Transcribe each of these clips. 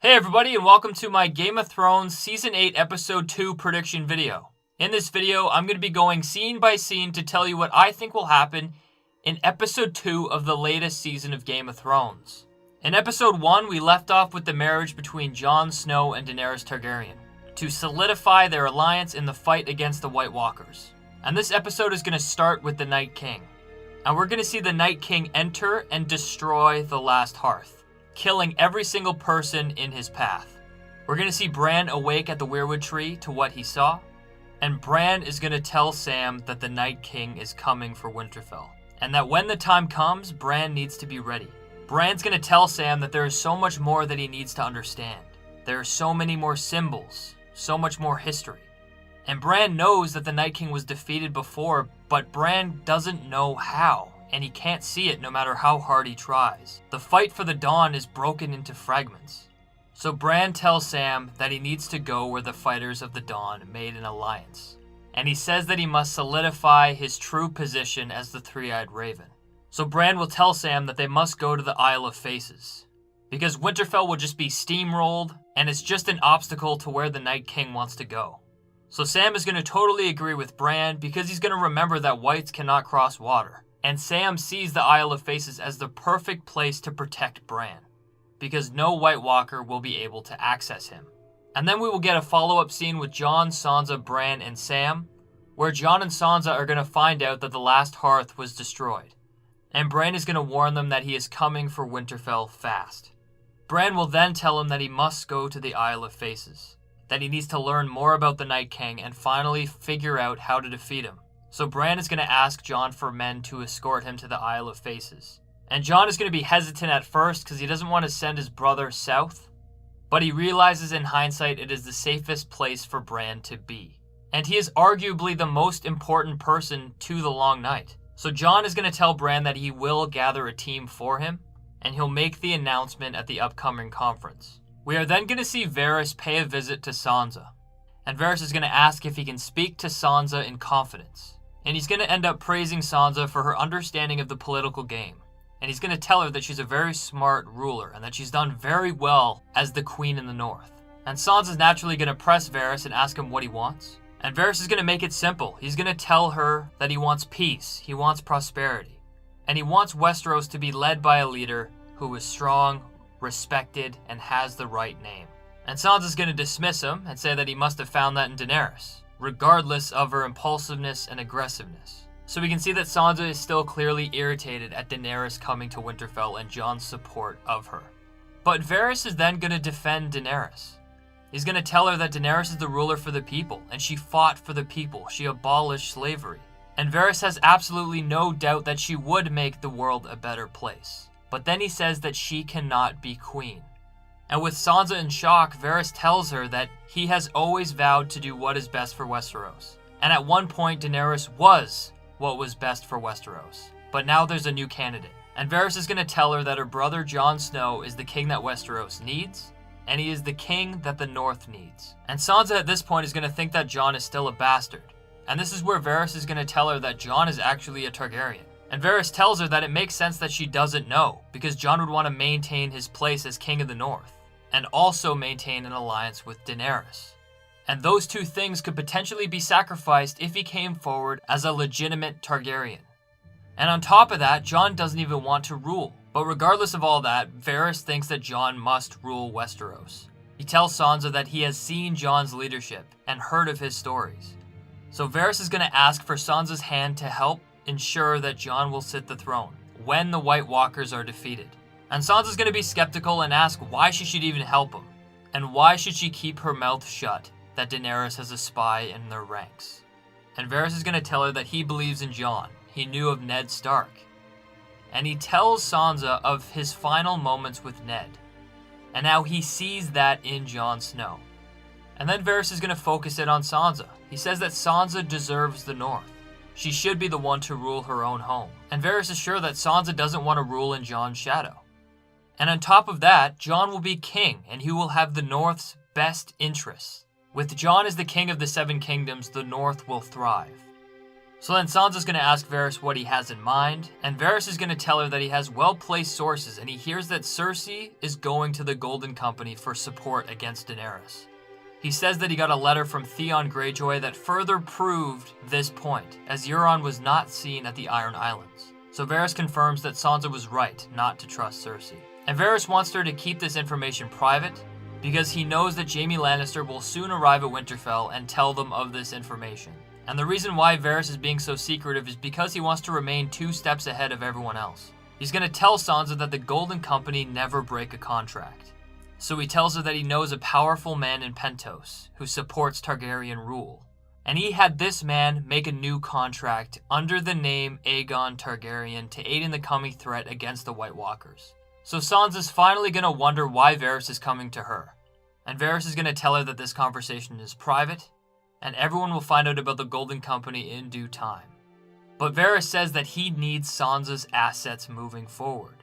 Hey everybody, and welcome to my Game of Thrones Season 8 Episode 2 prediction video. In this video, I'm going to be going scene by scene to tell you what I think will happen in Episode 2 of the latest season of Game of Thrones. In Episode 1, we left off with the marriage between Jon Snow and Daenerys Targaryen to solidify their alliance in the fight against the White Walkers. And this episode is going to start with the Night King. And we're going to see the Night King enter and destroy the last hearth, killing every single person in his path. We're going to see Bran awake at the weirwood tree to what he saw, and Bran is going to tell Sam that the Night King is coming for Winterfell, and that when the time comes, Bran needs to be ready. Bran's going to tell Sam that there is so much more that he needs to understand. There are so many more symbols, so much more history. And Bran knows that the Night King was defeated before, but Bran doesn't know how. And he can't see it no matter how hard he tries. The fight for the Dawn is broken into fragments. So Bran tells Sam that he needs to go where the fighters of the Dawn made an alliance. And he says that he must solidify his true position as the Three-Eyed Raven. So Bran will tell Sam that they must go to the Isle of Faces, because Winterfell will just be steamrolled, and it's just an obstacle to where the Night King wants to go. So Sam is going to totally agree with Bran, because he's going to remember that whites cannot cross water. And Sam sees the Isle of Faces as the perfect place to protect Bran, because no White Walker will be able to access him. And then we will get a follow-up scene with Jon, Sansa, Bran, and Sam, where Jon and Sansa are going to find out that the last hearth was destroyed. And Bran is going to warn them that he is coming for Winterfell fast. Bran will then tell him that he must go to the Isle of Faces, that he needs to learn more about the Night King and finally figure out how to defeat him. So Bran is going to ask Jon for men to escort him to the Isle of Faces. And Jon is going to be hesitant at first because he doesn't want to send his brother south, but he realizes in hindsight it is the safest place for Bran to be. And he is arguably the most important person to the Long Night. So Jon is going to tell Bran that he will gather a team for him, and he'll make the announcement at the upcoming conference. We are then going to see Varys pay a visit to Sansa. And Varys is going to ask if he can speak to Sansa in confidence. And he's going to end up praising Sansa for her understanding of the political game. And he's going to tell her that she's a very smart ruler and that she's done very well as the queen in the north. And Sansa's naturally going to press Varys and ask him what he wants. And Varys is going to make it simple. He's going to tell her that he wants peace, he wants prosperity, and he wants Westeros to be led by a leader who is strong, respected, and has the right name. And Sansa's going to dismiss him and say that he must have found that in Daenerys, regardless of her impulsiveness and aggressiveness. So we can see that Sansa is still clearly irritated at Daenerys coming to Winterfell and Jon's support of her. But Varys is then going to defend Daenerys. He's going to tell her that Daenerys is the ruler for the people, and she fought for the people. She abolished slavery. And Varys has absolutely no doubt that she would make the world a better place. But then he says that she cannot be queen. And with Sansa in shock, Varys tells her that he has always vowed to do what is best for Westeros. And at one point, Daenerys was what was best for Westeros. But now there's a new candidate. And Varys is going to tell her that her brother Jon Snow is the king that Westeros needs, and he is the king that the North needs. And Sansa at this point is going to think that Jon is still a bastard. And this is where Varys is going to tell her that Jon is actually a Targaryen. And Varys tells her that it makes sense that she doesn't know, because Jon would want to maintain his place as king of the North, and also maintain an alliance with Daenerys. And those two things could potentially be sacrificed if he came forward as a legitimate Targaryen. And on top of that, Jon doesn't even want to rule. But regardless of all that, Varys thinks that Jon must rule Westeros. He tells Sansa that he has seen Jon's leadership and heard of his stories. So Varys is going to ask for Sansa's hand to help ensure that Jon will sit the throne when the White Walkers are defeated. And Sansa's going to be skeptical and ask why she should even help him, and why should she keep her mouth shut that Daenerys has a spy in their ranks. And Varys is going to tell her that he believes in Jon. He knew of Ned Stark. And he tells Sansa of his final moments with Ned, and how he sees that in Jon Snow. And then Varys is going to focus it on Sansa. He says that Sansa deserves the North. She should be the one to rule her own home. And Varys is sure that Sansa doesn't want to rule in Jon's shadow. And on top of that, Jon will be king, and he will have the North's best interests. With Jon as the king of the Seven Kingdoms, the North will thrive. So then Sansa's going to ask Varys what he has in mind, and Varys is going to tell her that he has well-placed sources, and he hears that Cersei is going to the Golden Company for support against Daenerys. He says that he got a letter from Theon Greyjoy that further proved this point, as Euron was not seen at the Iron Islands. So Varys confirms that Sansa was right not to trust Cersei. And Varys wants her to keep this information private, because he knows that Jaime Lannister will soon arrive at Winterfell and tell them of this information. And the reason why Varys is being so secretive is because he wants to remain 2 steps ahead of everyone else. He's going to tell Sansa that the Golden Company never break a contract. So he tells her that he knows a powerful man in Pentos who supports Targaryen rule. And he had this man make a new contract under the name Aegon Targaryen to aid in the coming threat against the White Walkers. So Sansa's finally going to wonder why Varys is coming to her. And Varys is going to tell her that this conversation is private, and everyone will find out about the Golden Company in due time. But Varys says that he needs Sansa's assets moving forward.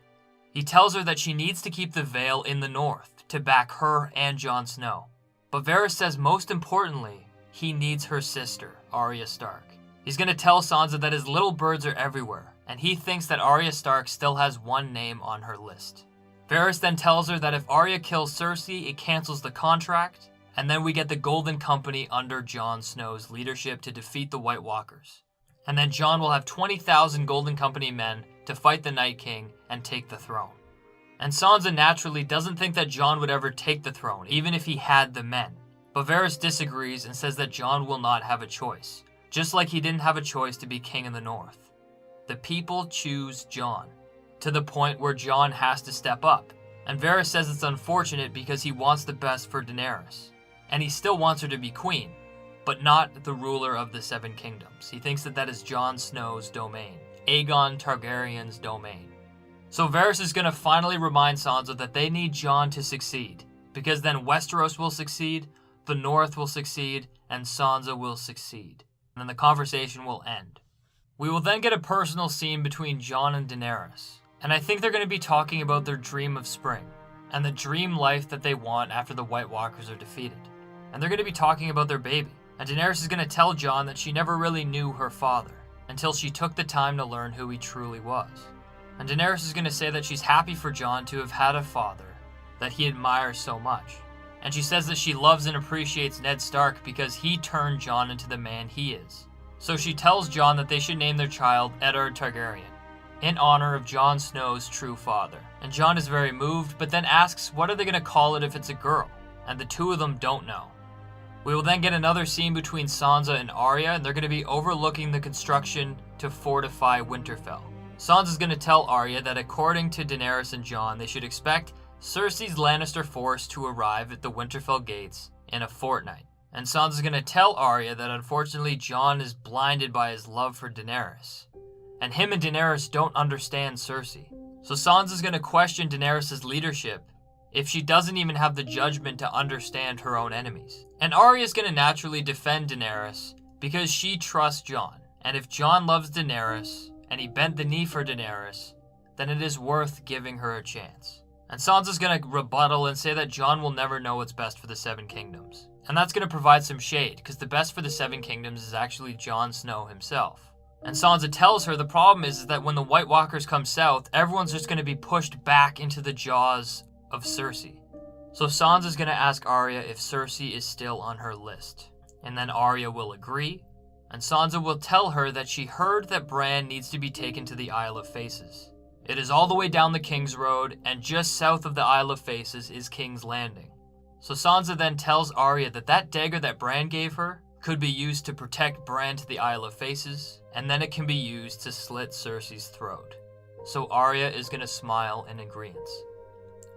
He tells her that she needs to keep the Vale in the north to back her and Jon Snow. But Varys says most importantly, he needs her sister, Arya Stark. He's going to tell Sansa that his little birds are everywhere, and he thinks that Arya Stark still has one name on her list. Varys then tells her that if Arya kills Cersei, it cancels the contract, and then we get the Golden Company under Jon Snow's leadership to defeat the White Walkers. And then Jon will have 20,000 Golden Company men to fight the Night King and take the throne. And Sansa naturally doesn't think that Jon would ever take the throne, even if he had the men. But Varys disagrees and says that Jon will not have a choice, just like he didn't have a choice to be king in the north. The people choose Jon, to the point where Jon has to step up. And Varys says it's unfortunate because he wants the best for Daenerys. And he still wants her to be queen, but not the ruler of the 7 kingdoms. He thinks that that is Jon Snow's domain, Aegon Targaryen's domain. So Varys is going to finally remind Sansa that they need Jon to succeed, because then Westeros will succeed, the North will succeed, and Sansa will succeed. And then the conversation will end. We will then get a personal scene between Jon and Daenerys, and I think they're going to be talking about their dream of spring, and the dream life that they want after the White Walkers are defeated. And they're going to be talking about their baby. And Daenerys is going to tell Jon that she never really knew her father until she took the time to learn who he truly was. And Daenerys is going to say that she's happy for Jon to have had a father that he admires so much. And she says that she loves and appreciates Ned Stark because he turned Jon into the man he is. So she tells Jon that they should name their child Eddard Targaryen, in honor of Jon Snow's true father. And Jon is very moved, but then asks what are they going to call it if it's a girl? And the two of them don't know. We will then get another scene between Sansa and Arya, and they're going to be overlooking the construction to fortify Winterfell. Sansa's going to tell Arya that according to Daenerys and Jon, they should expect Cersei's Lannister force to arrive at the Winterfell gates in a fortnight. And Sansa's going to tell Arya that unfortunately Jon is blinded by his love for Daenerys. And him and Daenerys don't understand Cersei. So Sansa's going to question Daenerys' leadership if she doesn't even have the judgment to understand her own enemies. And Arya's going to naturally defend Daenerys because she trusts Jon. And if Jon loves Daenerys, and he bent the knee for Daenerys, then it is worth giving her a chance. And Sansa's going to rebuttal and say that Jon will never know what's best for the 7 kingdoms. And that's going to provide some shade, because the best for the 7 kingdoms is actually Jon Snow himself. And Sansa tells her the problem is that when the White Walkers come south, everyone's just going to be pushed back into the jaws of Cersei. So Sansa's going to ask Arya if Cersei is still on her list. And then Arya will agree, and Sansa will tell her that she heard that Bran needs to be taken to the Isle of Faces. It is all the way down the King's Road, and just south of the Isle of Faces is King's Landing. So Sansa then tells Arya that that dagger that Bran gave her could be used to protect Bran to the Isle of Faces, and then it can be used to slit Cersei's throat. So Arya is going to smile in agreement.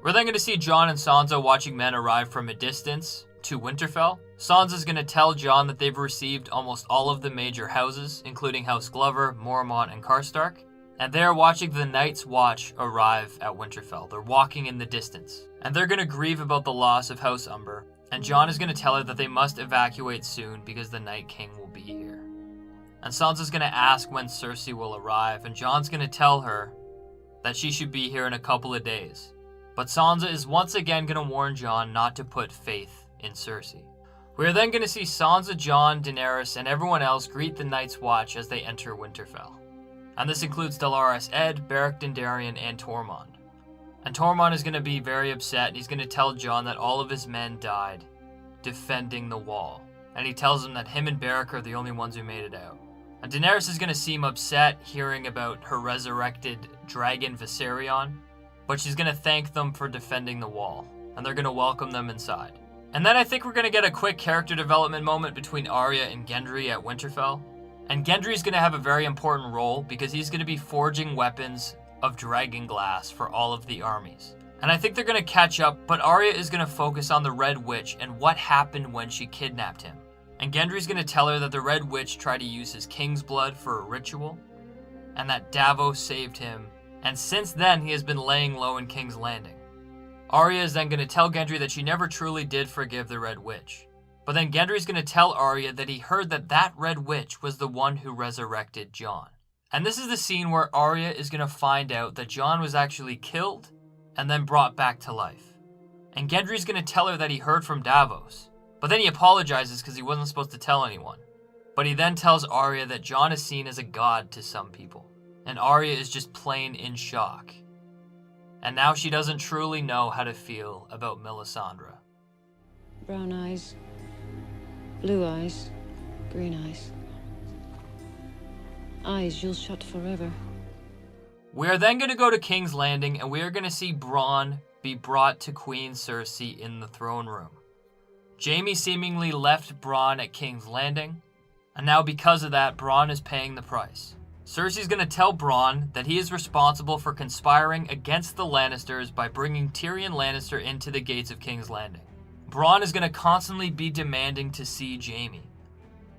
We're then going to see Jon and Sansa watching men arrive from a distance to Winterfell. Sansa's going to tell Jon that they've received almost all of the major houses, including House Glover, Mormont, and Karstark. And they're watching the Night's Watch arrive at Winterfell. They're walking in the distance. And they're going to grieve about the loss of House Umber. And Jon is going to tell her that they must evacuate soon because the Night King will be here. And Sansa's going to ask when Cersei will arrive. And Jon's going to tell her that she should be here in a couple of days. But Sansa is once again going to warn Jon not to put faith in Cersei. We are then going to see Sansa, Jon, Daenerys, and everyone else greet the Night's Watch as they enter Winterfell. And this includes Dolorous Edd, Beric Dondarrion, and Tormund. And Tormund is going to be very upset, and he's going to tell Jon that all of his men died defending the wall. And he tells him that him and Beric are the only ones who made it out. And Daenerys is going to seem upset hearing about her resurrected dragon Viserion, but she's going to thank them for defending the wall, and they're going to welcome them inside. And then I think we're going to get a quick character development moment between Arya and Gendry at Winterfell. And Gendry's going to have a very important role because he's going to be forging weapons of dragon glass for all of the armies. And I think they're going to catch up, but Arya is going to focus on the Red Witch and what happened when she kidnapped him. And Gendry's going to tell her that the Red Witch tried to use his king's blood for a ritual, and that Davos saved him, and since then he has been laying low in King's Landing. Arya is then going to tell Gendry that she never truly did forgive the Red Witch. But then Gendry's going to tell Arya that he heard that that Red Witch was the one who resurrected Jon. And this is the scene where Arya is going to find out that Jon was actually killed and then brought back to life. And Gendry's going to tell her that he heard from Davos. But then he apologizes because he wasn't supposed to tell anyone. But he then tells Arya that Jon is seen as a god to some people. And Arya is just plain in shock. And now she doesn't truly know how to feel about Melisandre. Brown eyes, blue eyes, green eyes. Eyes you'll shut forever. We are then going to go to King's Landing, and we are going to see Bronn be brought to Queen Cersei in the throne room. Jaime seemingly left Bronn at King's Landing, and now because of that, Bronn is paying the price. Cersei's going to tell Bronn that he is responsible for conspiring against the Lannisters by bringing Tyrion Lannister into the gates of King's Landing. Bronn is going to constantly be demanding to see Jaime,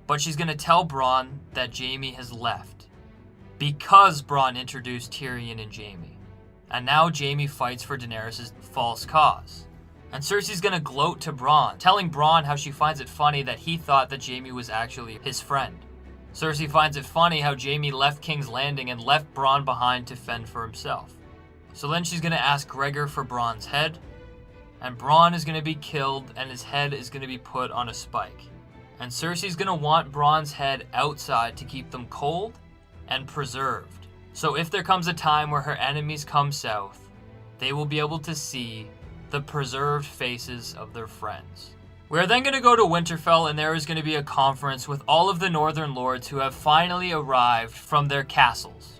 but she's going to tell Bronn that Jaime has left because Bronn introduced Tyrion and Jaime. And now Jaime fights for Daenerys' false cause. And Cersei's going to gloat to Bronn, telling Bronn how she finds it funny that he thought that Jaime was actually his friend. Cersei finds it funny how Jaime left King's Landing and left Bronn behind to fend for himself. So then she's going to ask Gregor for Bronn's head, and Bronn is going to be killed and his head is going to be put on a spike. And Cersei's going to want Bronn's head outside to keep them cold and preserved. So if there comes a time where her enemies come south, they will be able to see the preserved faces of their friends. We are then going to go to Winterfell, and there is going to be a conference with all of the Northern Lords who have finally arrived from their castles.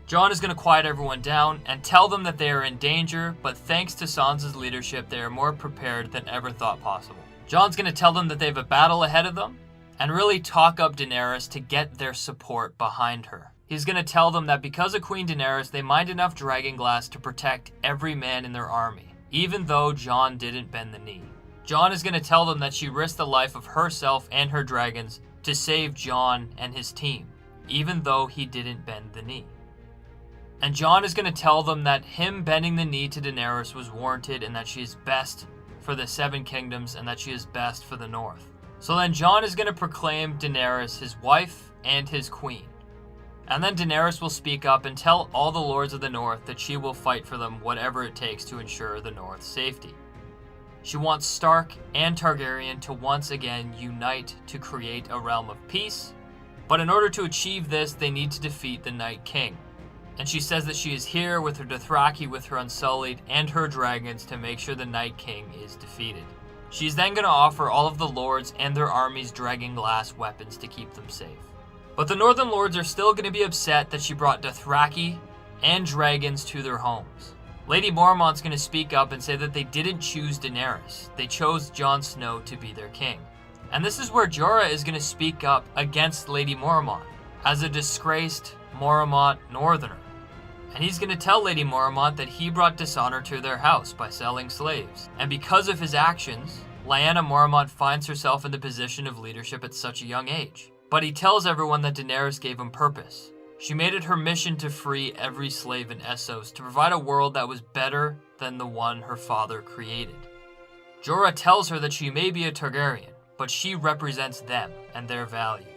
Jon is going to quiet everyone down and tell them that they are in danger, but thanks to Sansa's leadership, they are more prepared than ever thought possible. Jon's going to tell them that they have a battle ahead of them, and really talk up Daenerys to get their support behind her. He's going to tell them that because of Queen Daenerys, they mined enough dragonglass to protect every man in their army, even though Jon didn't bend the knee. Jon is going to tell them that she risked the life of herself and her dragons to save Jon and his team, even though he didn't bend the knee. And Jon is going to tell them that him bending the knee to Daenerys was warranted and that she is best for the Seven Kingdoms and that she is best for the North. So then Jon is going to proclaim Daenerys his wife and his queen. And then Daenerys will speak up and tell all the lords of the North that she will fight for them whatever it takes to ensure the North's safety. She wants Stark and Targaryen to once again unite to create a realm of peace, but in order to achieve this, they need to defeat the Night King. And she says that she is here with her Dothraki, with her Unsullied, and her dragons to make sure the Night King is defeated. She's then going to offer all of the lords and their armies dragonglass weapons to keep them safe. But the Northern Lords are still going to be upset that she brought Dothraki and dragons to their homes. Lady Mormont's going to speak up and say that they didn't choose Daenerys. They chose Jon Snow to be their king. And this is where Jorah is going to speak up against Lady Mormont as a disgraced Mormont Northerner. And he's going to tell Lady Mormont that he brought dishonor to their house by selling slaves. And because of his actions, Lyanna Mormont finds herself in the position of leadership at such a young age. But he tells everyone that Daenerys gave him purpose. She made it her mission to free every slave in Essos, to provide a world that was better than the one her father created. Jorah tells her that she may be a Targaryen, but she represents them and their values.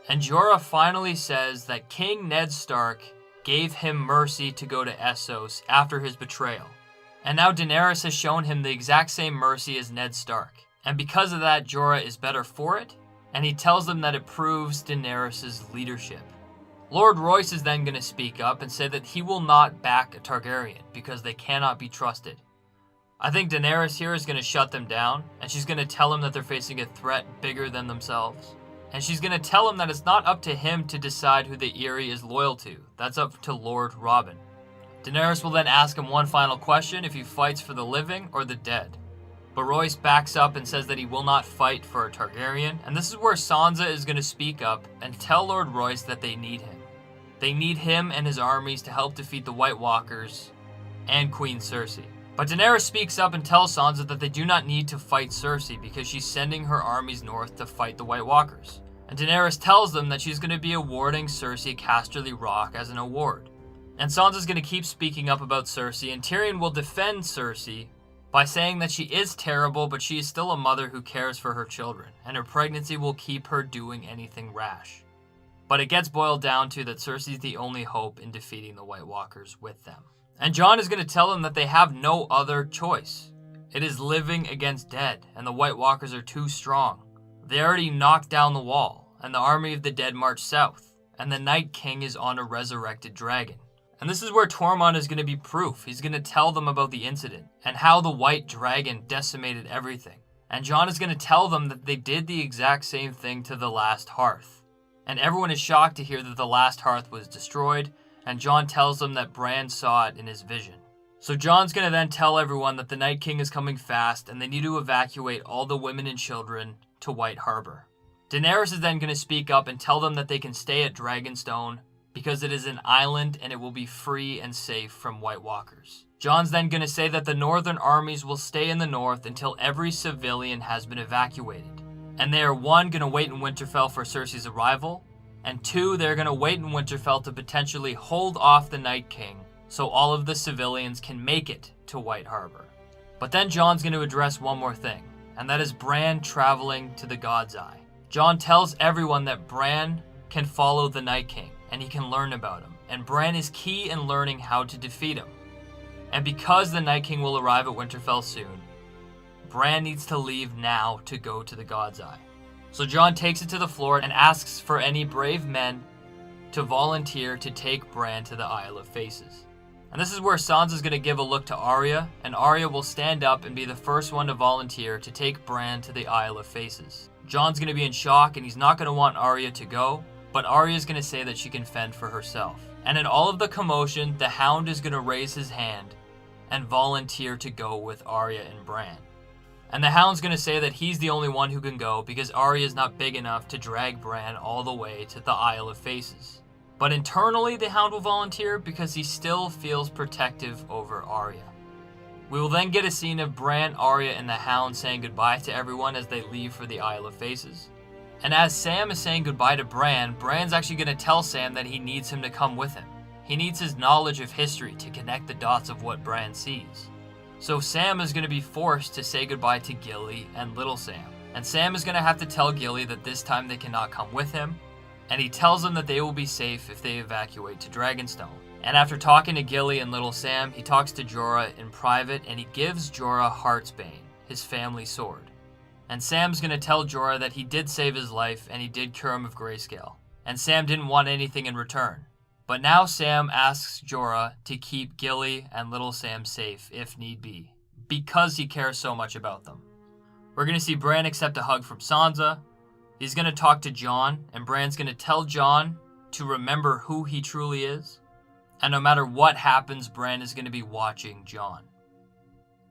And Jorah finally says that King Ned Stark gave him mercy to go to Essos after his betrayal. And now Daenerys has shown him the exact same mercy as Ned Stark. And because of that, Jorah is better for it, and he tells them that it proves Daenerys' leadership. Lord Royce is then going to speak up and say that he will not back a Targaryen because they cannot be trusted. I think Daenerys here is going to shut them down, and she's going to tell them that they're facing a threat bigger than themselves. And she's going to tell them that it's not up to him to decide who the Eyrie is loyal to. That's up to Lord Robin. Daenerys will then ask him one final question if he fights for the living or the dead. But Royce backs up and says that he will not fight for a Targaryen, and this is where Sansa is going to speak up and tell Lord Royce that they need him. They need him and his armies to help defeat the White Walkers and Queen Cersei. But Daenerys speaks up and tells Sansa that they do not need to fight Cersei because she's sending her armies north to fight the White Walkers. And Daenerys tells them that she's going to be awarding Cersei Casterly Rock as an award. And Sansa's going to keep speaking up about Cersei, and Tyrion will defend Cersei by saying that she is terrible, but she is still a mother who cares for her children, and her pregnancy will keep her doing anything rash. But it gets boiled down to that Cersei's the only hope in defeating the White Walkers with them. And Jon is going to tell them that they have no other choice. It is living against dead, and the White Walkers are too strong. They already knocked down the wall, and the army of the dead marched south, and the Night King is on a resurrected dragon. And this is where Tormund is going to be proof. He's going to tell them about the incident, and how the White Dragon decimated everything. And Jon is going to tell them that they did the exact same thing to the Last Hearth. And everyone is shocked to hear that the Last Hearth was destroyed, and Jon tells them that Bran saw it in his vision. So Jon's going to then tell everyone that the Night King is coming fast, and they need to evacuate all the women and children to White Harbor. Daenerys is then going to speak up and tell them that they can stay at Dragonstone because it is an island and it will be free and safe from White Walkers. Jon's then going to say that the northern armies will stay in the north until every civilian has been evacuated. And they are 1, going to wait in Winterfell for Cersei's arrival, and 2, they're going to wait in Winterfell to potentially hold off the Night King so all of the civilians can make it to White Harbor. But then Jon's going to address one more thing, and that is Bran traveling to the God's Eye. Jon tells everyone that Bran can follow the Night King, and he can learn about him, and Bran is key in learning how to defeat him. And because the Night King will arrive at Winterfell soon, Bran needs to leave now to go to the God's Eye. So Jon takes it to the floor and asks for any brave men to volunteer to take Bran to the Isle of Faces. And this is where Sansa's going to give a look to Arya, and Arya will stand up and be the first one to volunteer to take Bran to the Isle of Faces. Jon's going to be in shock, and he's not going to want Arya to go, but Arya's going to say that she can fend for herself. And in all of the commotion, the Hound is going to raise his hand and volunteer to go with Arya and Bran. And the Hound's going to say that he's the only one who can go because Arya's not big enough to drag Bran all the way to the Isle of Faces. But internally, the Hound will volunteer because he still feels protective over Arya. We will then get a scene of Bran, Arya, and the Hound saying goodbye to everyone as they leave for the Isle of Faces. And as Sam is saying goodbye to Bran, Bran's actually going to tell Sam that he needs him to come with him. He needs his knowledge of history to connect the dots of what Bran sees. So Sam is going to be forced to say goodbye to Gilly and Little Sam. And Sam is going to have to tell Gilly that this time they cannot come with him. And he tells them that they will be safe if they evacuate to Dragonstone. And after talking to Gilly and Little Sam, he talks to Jorah in private and he gives Jorah Heartsbane, his family sword. And Sam's going to tell Jorah that he did save his life and he did cure him of grayscale. And Sam didn't want anything in return. But now Sam asks Jorah to keep Gilly and Little Sam safe if need be, because he cares so much about them. We're going to see Bran accept a hug from Sansa. He's going to talk to Jon, and Bran's going to tell Jon to remember who he truly is. And no matter what happens, Bran is going to be watching Jon.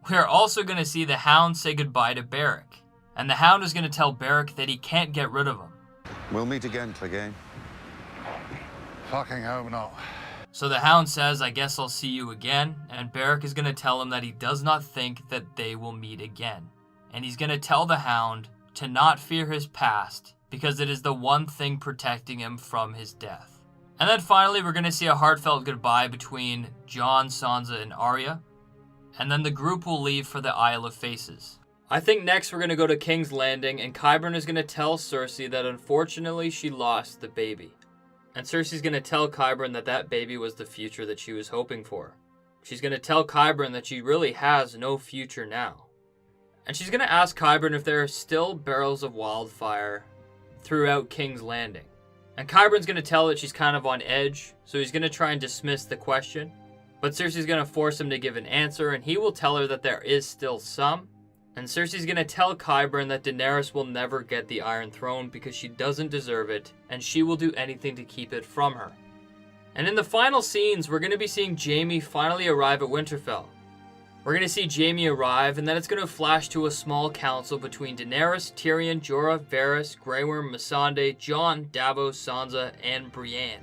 We are also going to see the Hound say goodbye to Beric. And the Hound is going to tell Beric that he can't get rid of him. We'll meet again, Clegane. Fucking hope not. So the Hound says, I guess I'll see you again. And Beric is going to tell him that he does not think that they will meet again. And he's going to tell the Hound to not fear his past because it is the one thing protecting him from his death. And then finally, we're going to see a heartfelt goodbye between Jon, Sansa, and Arya. And then the group will leave for the Isle of Faces. I think next we're going to go to King's Landing, and Qyburn is going to tell Cersei that unfortunately she lost the baby. And Cersei's going to tell Qyburn that that baby was the future that she was hoping for. She's going to tell Qyburn that she really has no future now. And she's going to ask Qyburn if there are still barrels of wildfire throughout King's Landing. And Qyburn's going to tell that she's kind of on edge, so he's going to try and dismiss the question. But Cersei's going to force him to give an answer, and he will tell her that there is still some. And Cersei's going to tell Qyburn that Daenerys will never get the Iron Throne because she doesn't deserve it, and she will do anything to keep it from her. And in the final scenes, we're going to be seeing Jaime finally arrive at Winterfell. We're going to see Jaime arrive, and then it's going to flash to a small council between Daenerys, Tyrion, Jorah, Varys, Grey Worm, Missandei, Jon, Davos, Sansa, and Brienne.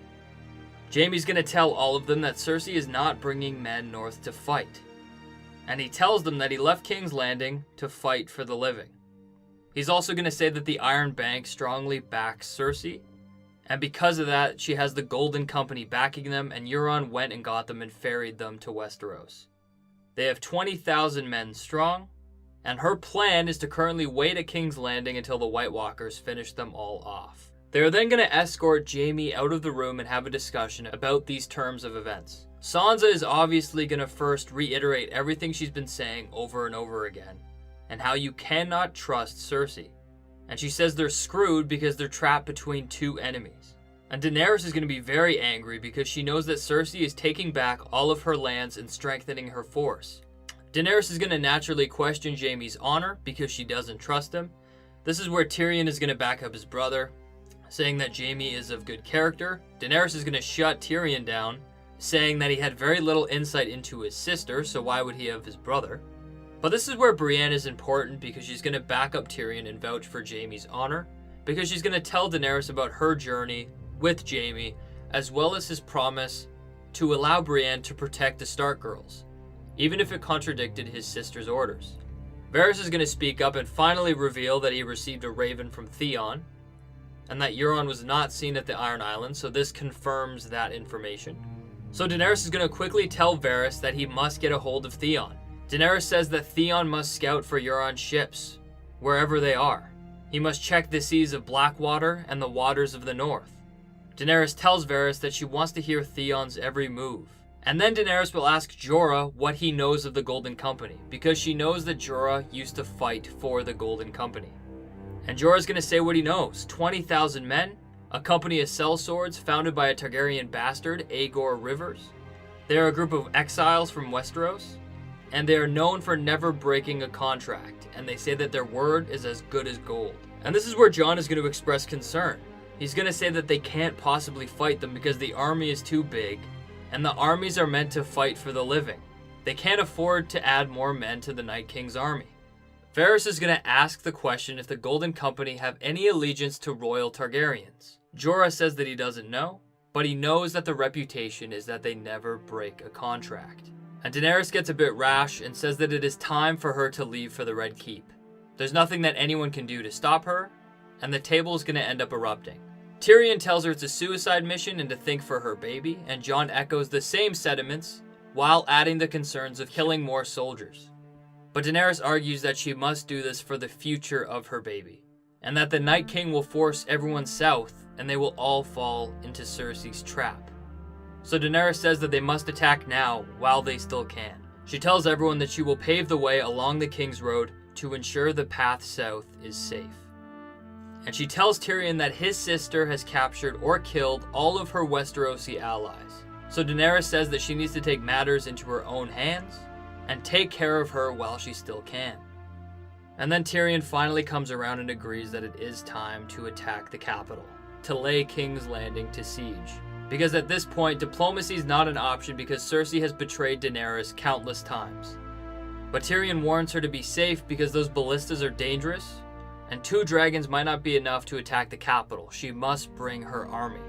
Jaime's going to tell all of them that Cersei is not bringing men north to fight. And he tells them that he left King's Landing to fight for the living. He's also going to say that the Iron Bank strongly backs Cersei, and because of that, she has the Golden Company backing them, and Euron went and got them and ferried them to Westeros. They have 20,000 men strong, and her plan is to currently wait at King's Landing until the White Walkers finish them all off. They are then going to escort Jaime out of the room and have a discussion about these terms of events. Sansa is obviously going to first reiterate everything she's been saying over and over again, and how you cannot trust Cersei. And she says they're screwed because they're trapped between two enemies. And Daenerys is going to be very angry because she knows that Cersei is taking back all of her lands and strengthening her force. Daenerys is going to naturally question Jaime's honor because she doesn't trust him. This is where Tyrion is going to back up his brother, saying that Jaime is of good character. Daenerys is going to shut Tyrion down, saying that he had very little insight into his sister, so why would he have his brother? But this is where Brienne is important because she's going to back up Tyrion and vouch for Jaime's honor, because she's going to tell Daenerys about her journey with Jaime, as well as his promise to allow Brienne to protect the Stark girls, even if it contradicted his sister's orders. Varys is going to speak up and finally reveal that he received a raven from Theon, and that Euron was not seen at the Iron Island, so this confirms that information. So Daenerys is going to quickly tell Varys that he must get a hold of Theon. Daenerys says that Theon must scout for Euron's ships, wherever they are. He must check the seas of Blackwater and the waters of the north. Daenerys tells Varys that she wants to hear Theon's every move. And then Daenerys will ask Jorah what he knows of the Golden Company, because she knows that Jorah used to fight for the Golden Company. And Jorah's going to say what he knows. 20,000 men, a company of sellswords founded by a Targaryen bastard, Aegor Rivers. They are a group of exiles from Westeros, and they are known for never breaking a contract, and they say that their word is as good as gold. And this is where Jon is going to express concern. He's going to say that they can't possibly fight them because the army is too big, and the armies are meant to fight for the living. They can't afford to add more men to the Night King's army. Varys is going to ask the question if the Golden Company have any allegiance to royal Targaryens. Jorah says that he doesn't know, but he knows that the reputation is that they never break a contract. And Daenerys gets a bit rash and says that it is time for her to leave for the Red Keep. There's nothing that anyone can do to stop her, and the table is going to end up erupting. Tyrion tells her it's a suicide mission and to think for her baby, and Jon echoes the same sentiments while adding the concerns of killing more soldiers. But Daenerys argues that she must do this for the future of her baby, and that the Night King will force everyone south and they will all fall into Cersei's trap. So Daenerys says that they must attack now while they still can. She tells everyone that she will pave the way along the King's Road to ensure the path south is safe. And she tells Tyrion that his sister has captured or killed all of her Westerosi allies. So Daenerys says that she needs to take matters into her own hands and take care of her while she still can. And then Tyrion finally comes around and agrees that it is time to attack the capital, to lay King's Landing to siege. Because at this point, diplomacy is not an option because Cersei has betrayed Daenerys countless times. But Tyrion warns her to be safe because those ballistas are dangerous, and 2 dragons might not be enough to attack the capital. She must bring her army.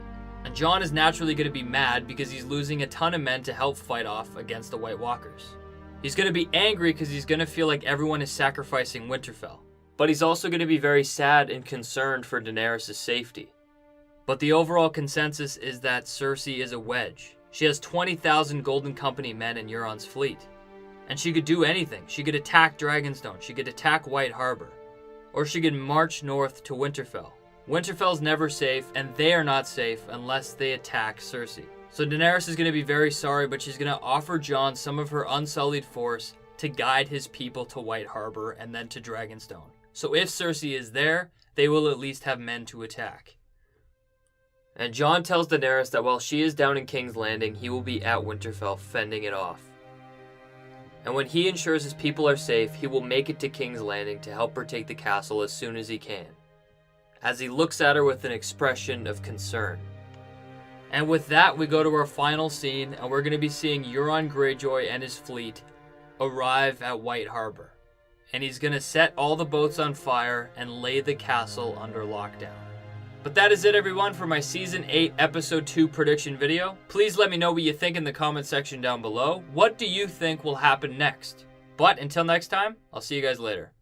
And Jon is naturally going to be mad because he's losing a ton of men to help fight off against the White Walkers. He's going to be angry because he's going to feel like everyone is sacrificing Winterfell. But he's also going to be very sad and concerned for Daenerys' safety. But the overall consensus is that Cersei is a wedge. She has 20,000 Golden Company men in Euron's fleet. And she could do anything. She could attack Dragonstone. She could attack White Harbor. Or she could march north to Winterfell. Winterfell's never safe, and they are not safe unless they attack Cersei. So Daenerys is going to be very sorry, but she's going to offer Jon some of her unsullied force to guide his people to White Harbor and then to Dragonstone. So if Cersei is there, they will at least have men to attack. And Jon tells Daenerys that while she is down in King's Landing, he will be at Winterfell fending it off. And when he ensures his people are safe, he will make it to King's Landing to help her take the castle as soon as he can, as he looks at her with an expression of concern. And with that, we go to our final scene, and we're going to be seeing Euron Greyjoy and his fleet arrive at White Harbor. And he's going to set all the boats on fire and lay the castle under lockdown. But that is it, everyone, for my Season 8 Episode 2 prediction video. Please let me know what you think in the comment section down below. What do you think will happen next? But until next time, I'll see you guys later.